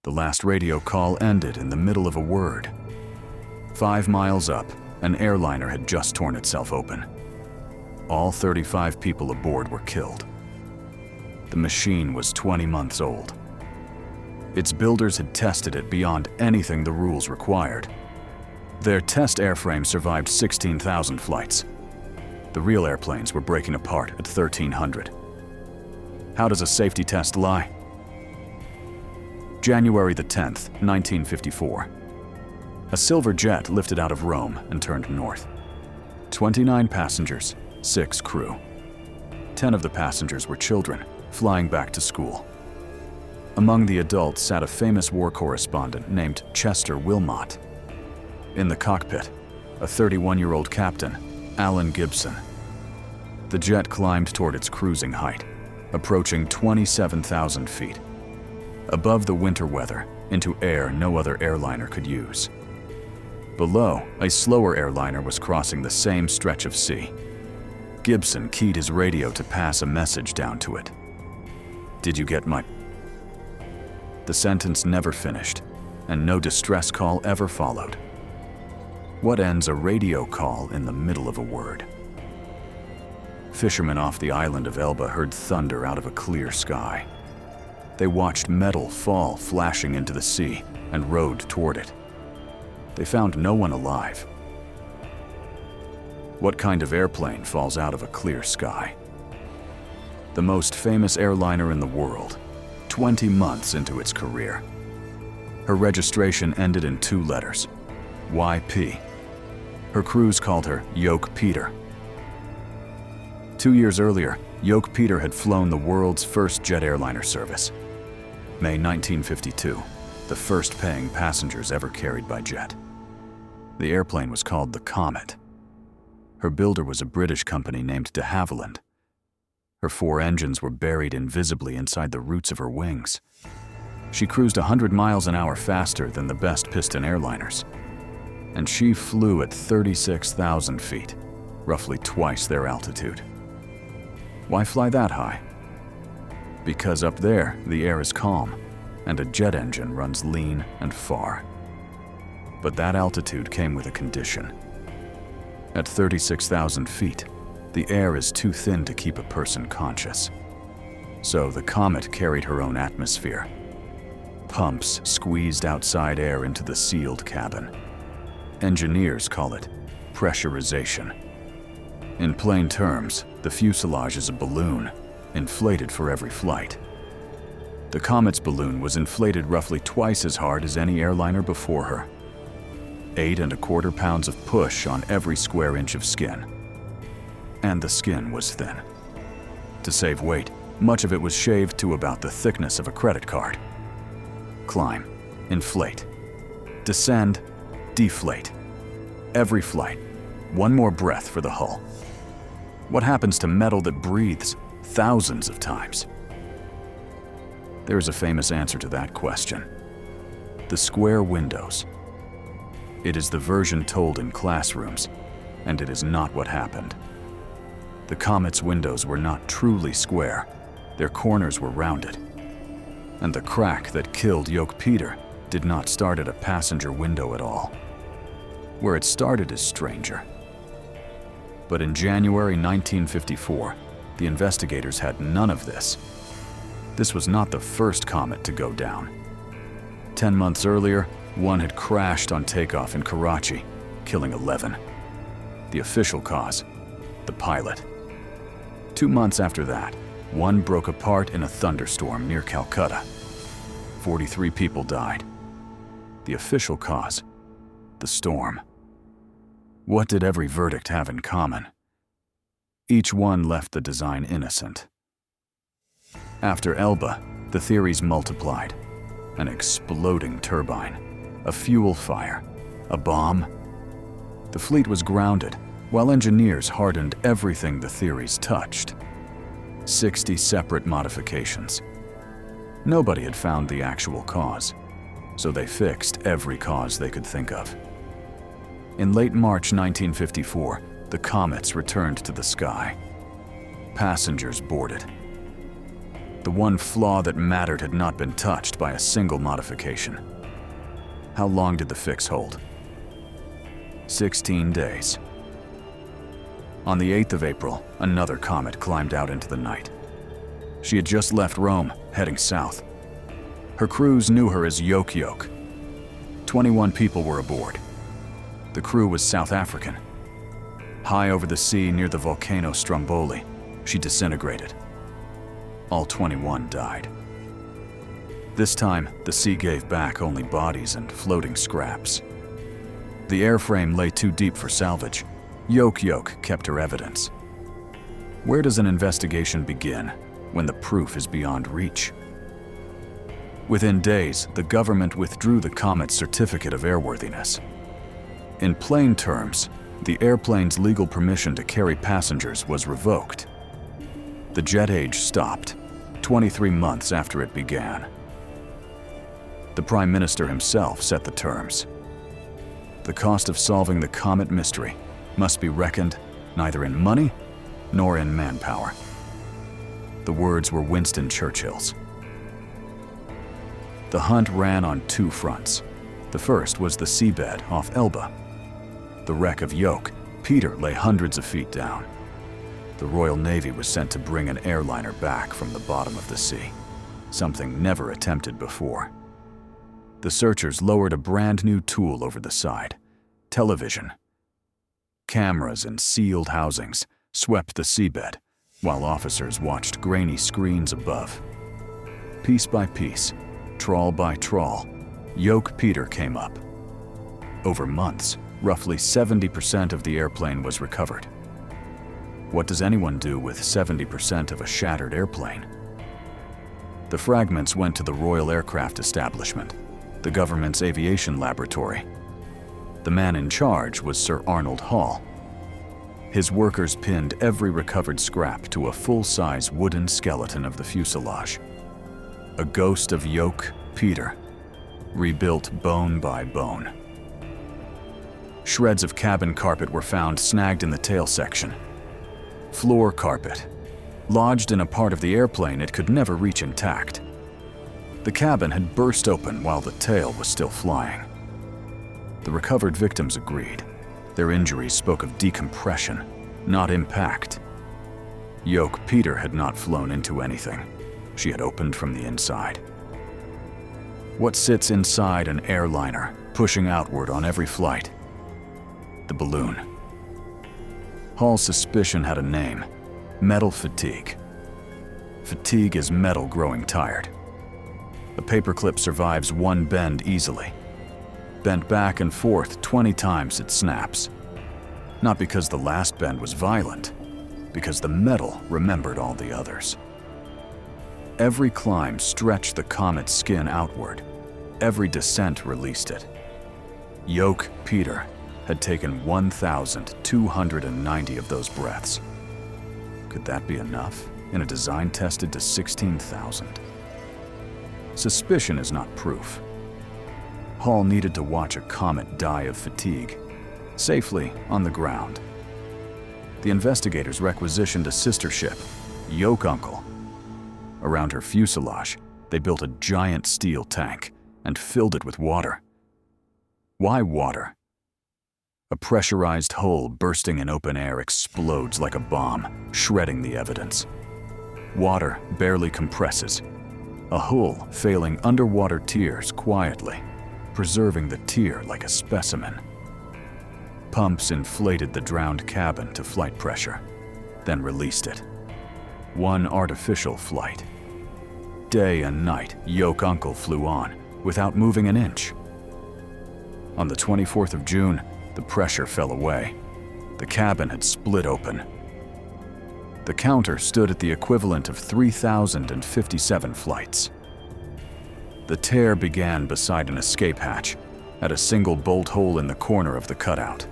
The last radio call ended in the middle of a word. 5 miles up, an airliner had just torn itself open. All 35 people aboard were killed. The machine was 20 months old. Its builders had tested it beyond anything the rules required. Their test airframe survived 16,000 flights. The real airplanes were breaking apart at 1,300. How does a safety test lie? January the 10th, 1954. A silver jet lifted out of Rome and turned north. 29 passengers, 6 crew. 10 of the passengers were children, flying back to school. Among the adults sat a famous war correspondent named Chester Wilmot. In the cockpit, a 31-year-old captain, Alan Gibson. The jet climbed toward its cruising height, approaching 27,000 feet. Above the winter weather, into air no other airliner could use. Below, a slower airliner was crossing the same stretch of sea. Gibson keyed his radio to pass a message down to it. "Did you get my..." The sentence never finished, and no distress call ever followed. What ends a radio call in the middle of a word? Fishermen off the island of Elba heard thunder out of a clear sky. They watched metal fall flashing into the sea and rowed toward it. They found no one alive. What kind of airplane falls out of a clear sky? The most famous airliner in the world, 20 months into its career. Her registration ended in 2 letters, YP. Her crews called her Yoke Peter. 2 years earlier, Yoke Peter had flown the world's first jet airliner service. May 1952, the first paying passengers ever carried by jet. The airplane was called the Comet. Her builder was a British company named de Havilland. Her 4 engines were buried invisibly inside the roots of her wings. She cruised 100 miles an hour faster than the best piston airliners. And she flew at 36,000 feet, roughly twice their altitude. Why fly that high? Because up there, the air is calm, and a jet engine runs lean and far. But that altitude came with a condition. At 36,000 feet, the air is too thin to keep a person conscious. So the Comet carried her own atmosphere. Pumps squeezed outside air into the sealed cabin. Engineers call it pressurization. In plain terms, the fuselage is a balloon, inflated for every flight. The Comet's balloon was inflated roughly twice as hard as any airliner before her. 8¼ pounds of push on every square inch of skin. And the skin was thin. To save weight, much of it was shaved to about the thickness of a credit card. Climb, inflate, descend, deflate. Every flight, one more breath for the hull. What happens to metal that breathes thousands of times? There is a famous answer to that question. The square windows. It is the version told in classrooms, and it is not what happened. The Comet's windows were not truly square. Their corners were rounded. And the crack that killed Yoke Peter did not start at a passenger window at all. Where it started is stranger. But in January 1954, the investigators had none of this. This was not the first Comet to go down. 10 months earlier, one had crashed on takeoff in Karachi, killing 11. The official cause, the pilot. 2 months after that, one broke apart in a thunderstorm near Calcutta. 43 people died. The official cause, the storm. What did every verdict have in common? Each one left the design innocent. After Elba, the theories multiplied. An exploding turbine, a fuel fire, a bomb. The fleet was grounded, while engineers hardened everything the theories touched. 60 separate modifications. Nobody had found the actual cause, so they fixed every cause they could think of. In late March 1954, the Comets returned to the sky. Passengers boarded. The one flaw that mattered had not been touched by a single modification. How long did the fix hold? 16 days. On the 8th of April, another comet climbed out into the night. She had just left Rome, heading south. Her crews knew her as Yoke. 21 people were aboard. The crew was South African. High over the sea near the volcano Stromboli, she disintegrated. All 21 died. This time, the sea gave back only bodies and floating scraps. The airframe lay too deep for salvage. Yoke kept her evidence. Where does an investigation begin when the proof is beyond reach? Within days, the government withdrew the comet's certificate of airworthiness. In plain terms, the airplane's legal permission to carry passengers was revoked. The jet age stopped 23 months after it began. The Prime Minister himself set the terms. The cost of solving the comet mystery must be reckoned neither in money nor in manpower. The words were Winston Churchill's. The hunt ran on two fronts. The first was the seabed off Elba. The wreck of Yoke, Peter, lay hundreds of feet down. The Royal Navy was sent to bring an airliner back from the bottom of the sea, something never attempted before. The searchers lowered a brand new tool over the side, television. Cameras and sealed housings swept the seabed, while officers watched grainy screens above. Piece by piece, trawl by trawl, Yoke Peter came up. Over months, roughly 70% of the airplane was recovered. What does anyone do with 70% of a shattered airplane? The fragments went to the Royal Aircraft Establishment, the government's aviation laboratory. The man in charge was Sir Arnold Hall. His workers pinned every recovered scrap to a full-size wooden skeleton of the fuselage. A ghost of Yoke Peter, rebuilt bone by bone. Shreds of cabin carpet were found snagged in the tail section. Floor carpet, lodged in a part of the airplane it could never reach intact. The cabin had burst open while the tail was still flying. The recovered victims agreed. Their injuries spoke of decompression, not impact. Yoke Peter had not flown into anything. She had opened from the inside. What sits inside an airliner, pushing outward on every flight? The balloon. Hall's suspicion had a name: metal fatigue. Fatigue is metal growing tired. A paperclip survives one bend easily. Bent back and forth 20 times, it snaps. Not because the last bend was violent, because the metal remembered all the others. Every climb stretched the comet's skin outward. Every descent released it. Yoke Peter had taken 1,290 of those breaths. Could that be enough in a design tested to 16,000? Suspicion is not proof. Hall needed to watch a comet die of fatigue, safely on the ground. The investigators requisitioned a sister ship, Yoke Uncle. Around her fuselage, they built a giant steel tank and filled it with water. Why water? A pressurized hull bursting in open air explodes like a bomb, shredding the evidence. Water barely compresses. A hull failing underwater tears quietly, preserving the tear like a specimen. Pumps inflated the drowned cabin to flight pressure, then released it. One artificial flight. Day and night, Yoke Uncle flew on, without moving an inch. On the 24th of June, the pressure fell away. The cabin had split open. The counter stood at the equivalent of 3,057 flights. The tear began beside an escape hatch, at a single bolt hole in the corner of the cutout.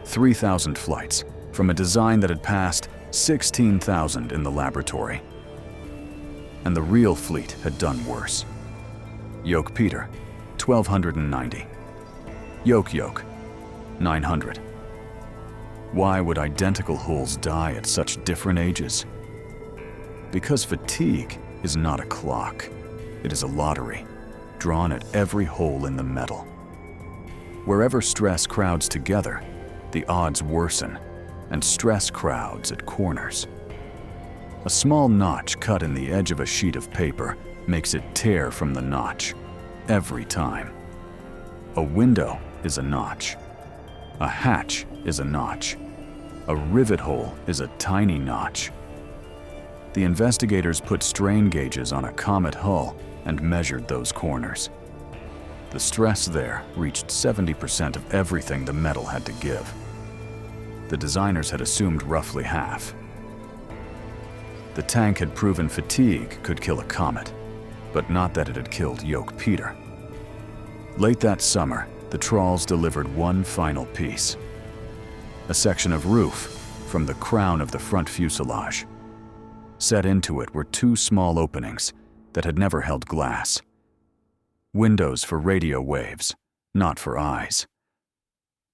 3,000 flights, from a design that had passed 16,000 in the laboratory. And the real fleet had done worse. Yoke Peter, 1,290. Yoke, 900. Why would identical hulls die at such different ages? Because fatigue is not a clock. It is a lottery, drawn at every hole in the metal. Wherever stress crowds together, the odds worsen, and stress crowds at corners. A small notch cut in the edge of a sheet of paper makes it tear from the notch, every time. A window is a notch. A hatch is a notch. A rivet hole is a tiny notch. The investigators put strain gauges on a Comet hull and measured those corners. The stress there reached 70% of everything the metal had to give. The designers had assumed roughly half. The tank had proven fatigue could kill a Comet, but not that it had killed Yoke Peter. Late that summer, the trawls delivered one final piece. A section of roof from the crown of the front fuselage. Set into it were two small openings that had never held glass. Windows for radio waves, not for eyes.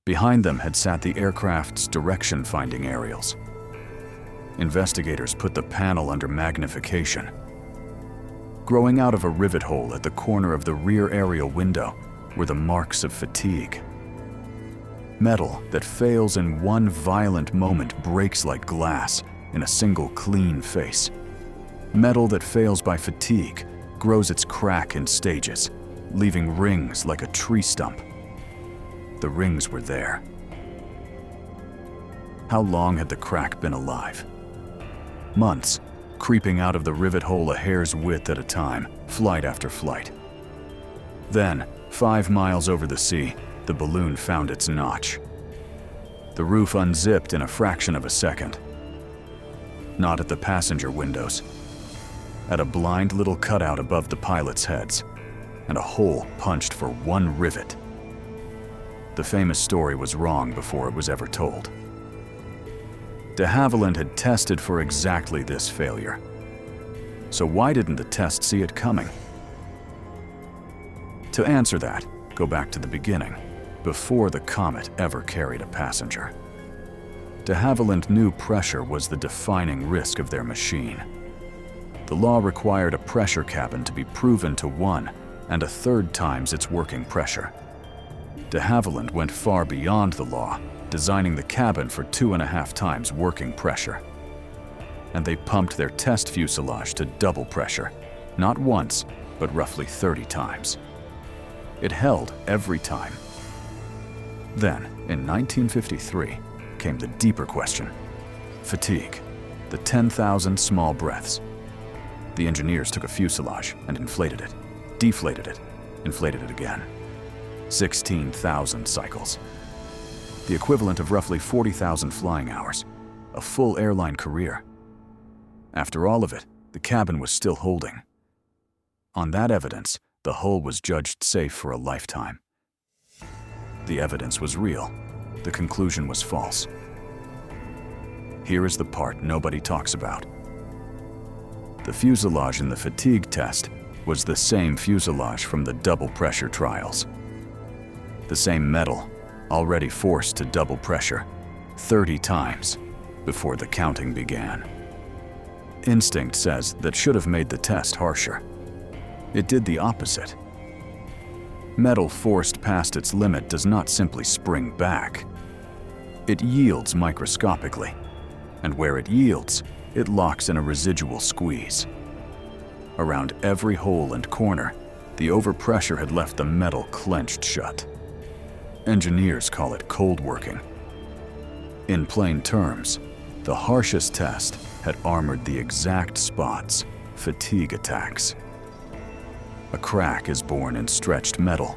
Behind them had sat the aircraft's direction-finding aerials. Investigators put the panel under magnification. Growing out of a rivet hole at the corner of the rear aerial window were the marks of fatigue. Metal that fails in one violent moment breaks like glass in a single clean face. Metal that fails by fatigue grows its crack in stages, leaving rings like a tree stump. The rings were there. How long had the crack been alive? Months, creeping out of the rivet hole a hair's width at a time, flight after flight. Then, 5 miles over the sea, the balloon found its notch. The roof unzipped in a fraction of a second. Not at the passenger windows. At a blind little cutout above the pilots' heads, and a hole punched for one rivet. The famous story was wrong before it was ever told. De Havilland had tested for exactly this failure. So why didn't the test see it coming? To answer that, go back to the beginning, before the Comet ever carried a passenger. De Havilland knew pressure was the defining risk of their machine. The law required a pressure cabin to be proven to 1 1/3 times its working pressure. De Havilland went far beyond the law, designing the cabin for 2.5 times working pressure. And they pumped their test fuselage to double pressure, not once, but roughly 30 times. It held every time. Then, in 1953, came the deeper question. Fatigue, the 10,000 small breaths. The engineers took a fuselage and inflated it, deflated it, inflated it again. 16,000 cycles. The equivalent of roughly 40,000 flying hours, a full airline career. After all of it, the cabin was still holding. On that evidence, the hull was judged safe for a lifetime. The evidence was real. The conclusion was false. Here is the part nobody talks about. The fuselage in the fatigue test was the same fuselage from the double pressure trials. The same metal, already forced to double pressure 30 times before the counting began. Instinct says that should have made the test harsher. It did the opposite. Metal forced past its limit does not simply spring back. It yields microscopically, and where it yields, it locks in a residual squeeze. Around every hole and corner, the overpressure had left the metal clenched shut. Engineers call it cold working. In plain terms, the harshest test had armored the exact spots fatigue attacks. A crack is born in stretched metal,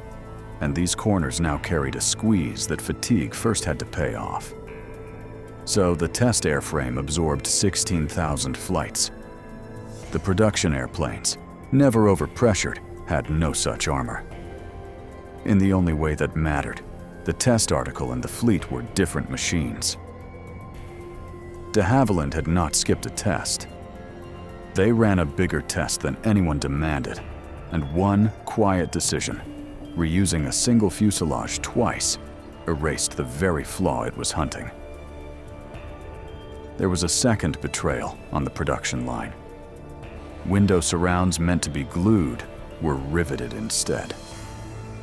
and these corners now carried a squeeze that fatigue first had to pay off. So the test airframe absorbed 16,000 flights. The production airplanes, never overpressured, had no such armor. In the only way that mattered, the test article and the fleet were different machines. De Havilland had not skipped a test. They ran a bigger test than anyone demanded, and one quiet decision, reusing a single fuselage twice, erased the very flaw it was hunting. There was a second betrayal on the production line. Window surrounds meant to be glued were riveted instead.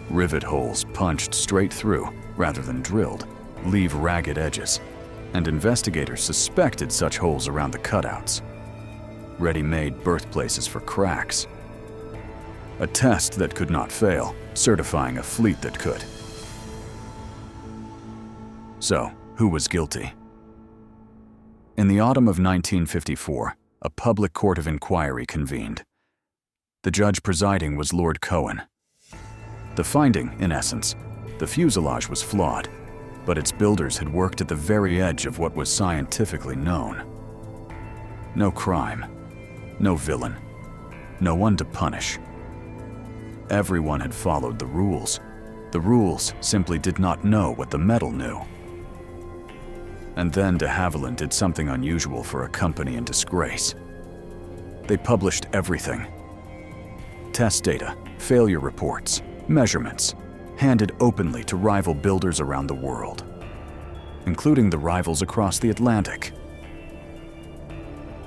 Rivet holes punched straight through, rather than drilled, leave ragged edges, and investigators suspected such holes around the cutouts. Ready-made birthplaces for cracks. A test that could not fail, certifying a fleet that could. So, who was guilty? In the autumn of 1954, a public court of inquiry convened. The judge presiding was Lord Cohen. The finding, in essence, the fuselage was flawed, but its builders had worked at the very edge of what was scientifically known. No crime, no villain, no one to punish. Everyone had followed the rules. The rules simply did not know what the metal knew. And then de Havilland did something unusual for a company in disgrace. They published everything. Test data, failure reports, measurements, handed openly to rival builders around the world, including the rivals across the Atlantic.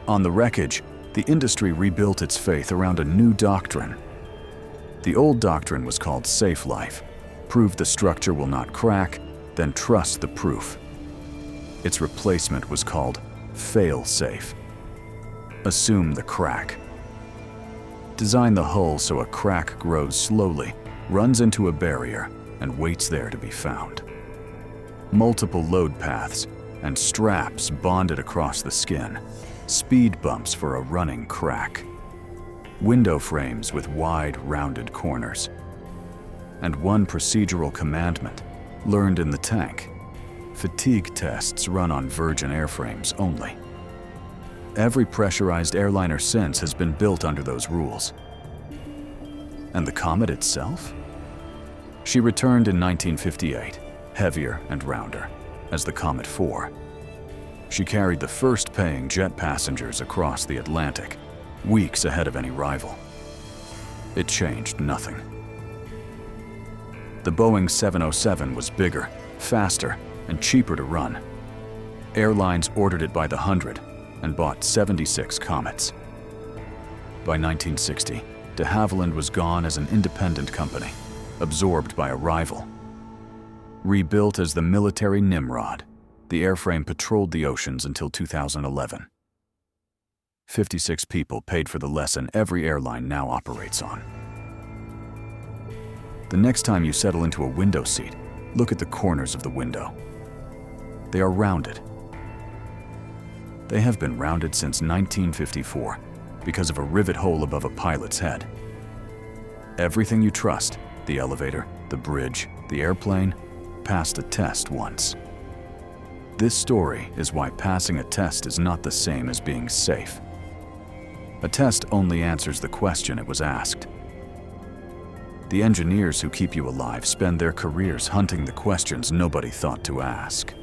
On the wreckage, the industry rebuilt its faith around a new doctrine. The old doctrine was called safe life. Prove the structure will not crack, then trust the proof. Its replacement was called fail-safe. Assume the crack. Design the hull so a crack grows slowly, runs into a barrier, and waits there to be found. Multiple load paths and straps bonded across the skin. Speed bumps for a running crack. Window frames with wide, rounded corners. And one procedural commandment, learned in the tank. Fatigue tests run on virgin airframes only. Every pressurized airliner since has been built under those rules. And the Comet itself? She returned in 1958, heavier and rounder, as the Comet 4. She carried the first paying jet passengers across the Atlantic, weeks ahead of any rival. It changed nothing. The Boeing 707 was bigger, faster, and cheaper to run. Airlines ordered it by the hundred and bought 76 Comets. By 1960, de Havilland was gone as an independent company, absorbed by a rival. Rebuilt as the military Nimrod, the airframe patrolled the oceans until 2011. 56 people paid for the lesson every airline now operates on. The next time you settle into a window seat, look at the corners of the window. They are rounded. They have been rounded since 1954 because of a rivet hole above a pilot's head. Everything you trust, the elevator, the bridge, the airplane, passed a test once. This story is why passing a test is not the same as being safe. A test only answers the question it was asked. The engineers who keep you alive spend their careers hunting the questions nobody thought to ask.